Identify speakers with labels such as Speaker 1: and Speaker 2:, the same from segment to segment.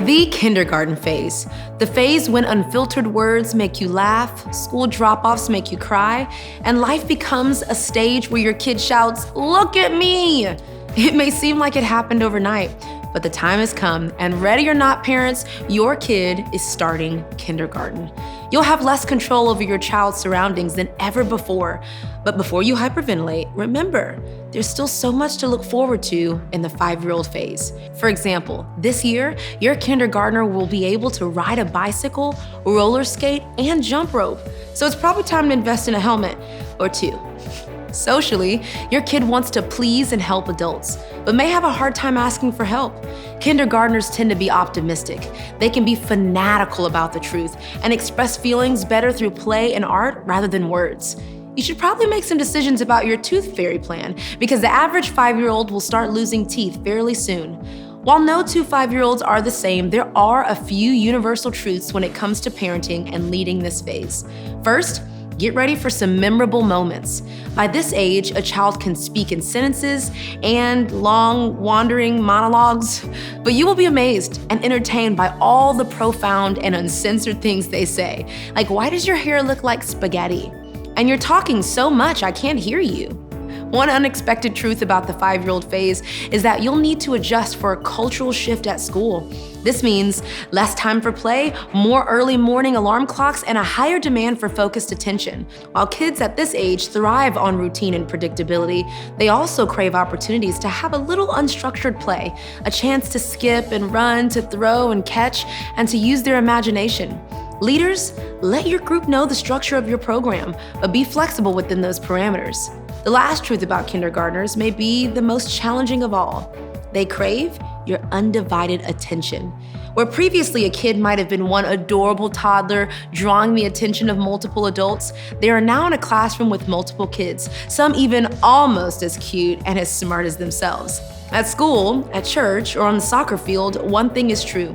Speaker 1: The kindergarten phase. The phase when unfiltered words make you laugh, school drop-offs make you cry, and life becomes a stage where your kid shouts, "Look at me!" It may seem like it happened overnight, but the time has come, and ready or not, parents, your kid is starting kindergarten. You'll have less control over your child's surroundings than ever before. But before you hyperventilate, remember, there's still so much to look forward to in the 5-year-old phase. For example, this year, your kindergartner will be able to ride a bicycle, roller skate, and jump rope. So it's probably time to invest in a helmet or two. Socially, your kid wants to please and help adults, but may have a hard time asking for help. Kindergartners tend to be optimistic. They can be fanatical about the truth and express feelings better through play and art rather than words. You should probably make some decisions about your tooth fairy plan because the average 5-year-old will start losing teeth fairly soon. While no two 5-year-olds are the same, there are a few universal truths when it comes to parenting and leading this phase. First, get ready for some memorable moments. By this age, a child can speak in sentences and long, wandering monologues, but you will be amazed and entertained by all the profound and uncensored things they say. Like, "Why does your hair look like spaghetti?" And "You're talking so much, I can't hear you." One unexpected truth about the 5-year-old phase is that you'll need to adjust for a cultural shift at school. This means less time for play, more early morning alarm clocks, and a higher demand for focused attention. While kids at this age thrive on routine and predictability, they also crave opportunities to have a little unstructured play, a chance to skip and run, to throw and catch, and to use their imagination. Leaders, let your group know the structure of your program, but be flexible within those parameters. The last truth about kindergartners may be the most challenging of all. They crave your undivided attention. Where previously a kid might have been one adorable toddler drawing the attention of multiple adults, they are now in a classroom with multiple kids, some even almost as cute and as smart as themselves. At school, at church, or on the soccer field, one thing is true.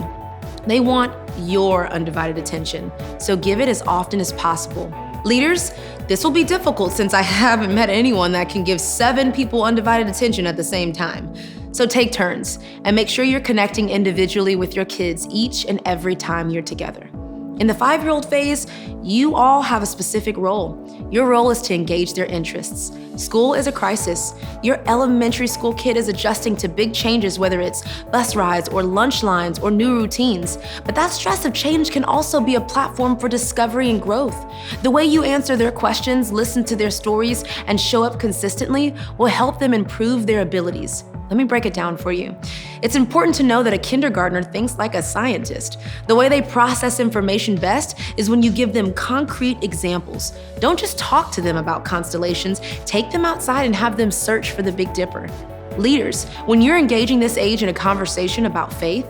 Speaker 1: They want your undivided attention, so give it as often as possible. Leaders, this will be difficult since I haven't met anyone that can give 7 people undivided attention at the same time. So take turns and make sure you're connecting individually with your kids each and every time you're together. In the 5-year-old phase, you all have a specific role. Your role is to engage their interests. School is a crisis. Your elementary school kid is adjusting to big changes, whether it's bus rides or lunch lines or new routines. But that stress of change can also be a platform for discovery and growth. The way you answer their questions, listen to their stories, and show up consistently will help them improve their abilities. Let me break it down for you. It's important to know that a kindergartner thinks like a scientist. The way they process information best is when you give them concrete examples. Don't just talk to them about constellations, take them outside and have them search for the Big Dipper. Leaders, when you're engaging this age in a conversation about faith,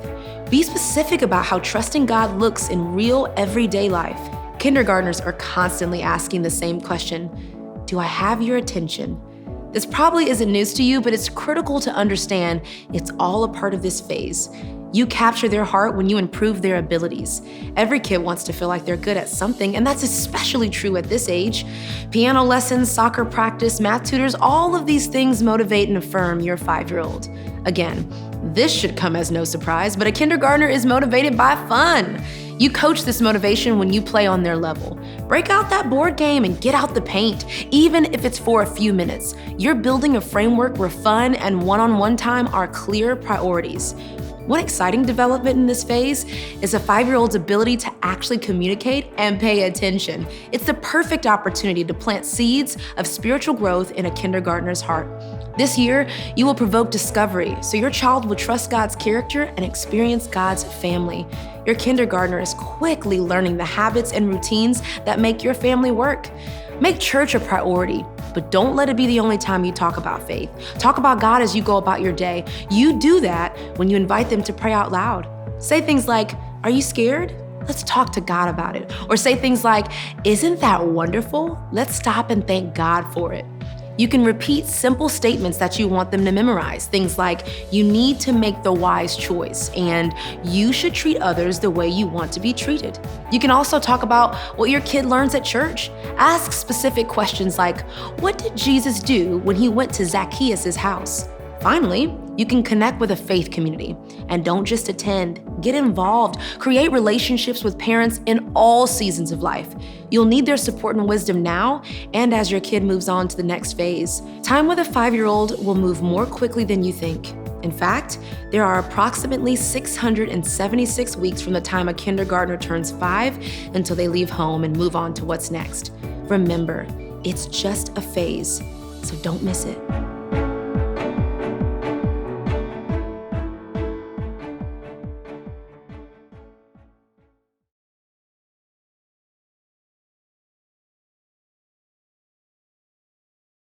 Speaker 1: be specific about how trusting God looks in real, everyday life. Kindergartners are constantly asking the same question: do I have your attention? This probably isn't news to you, but it's critical to understand it's all a part of this phase. You capture their heart when you improve their abilities. Every kid wants to feel like they're good at something, and that's especially true at this age. Piano lessons, soccer practice, math tutors, all of these things motivate and affirm your 5-year-old. Again, this should come as no surprise, but a kindergartner is motivated by fun. You coach this motivation when you play on their level. Break out that board game and get out the paint, even if it's for a few minutes. You're building a framework where fun and one-on-one time are clear priorities. One exciting development in this phase is a 5-year-old's ability to actually communicate and pay attention. It's the perfect opportunity to plant seeds of spiritual growth in a kindergartner's heart. This year, you will provoke discovery, so your child will trust God's character and experience God's family. Your kindergartner is quickly learning the habits and routines that make your family work. Make church a priority, but don't let it be the only time you talk about faith. Talk about God as you go about your day. You do that when you invite them to pray out loud. Say things like, "Are you scared? Let's talk to God about it." Or say things like, "Isn't that wonderful? Let's stop and thank God for it." You can repeat simple statements that you want them to memorize. Things like, "You need to make the wise choice," and "You should treat others the way you want to be treated." You can also talk about what your kid learns at church. Ask specific questions like, "What did Jesus do when he went to Zacchaeus' house?" Finally, you can connect with a faith community. And don't just attend, get involved. Create relationships with parents in all seasons of life. You'll need their support and wisdom now and as your kid moves on to the next phase. Time with a 5-year-old will move more quickly than you think. In fact, there are approximately 676 weeks from the time a kindergartner turns 5 until they leave home and move on to what's next. Remember, it's just a phase, so don't miss it.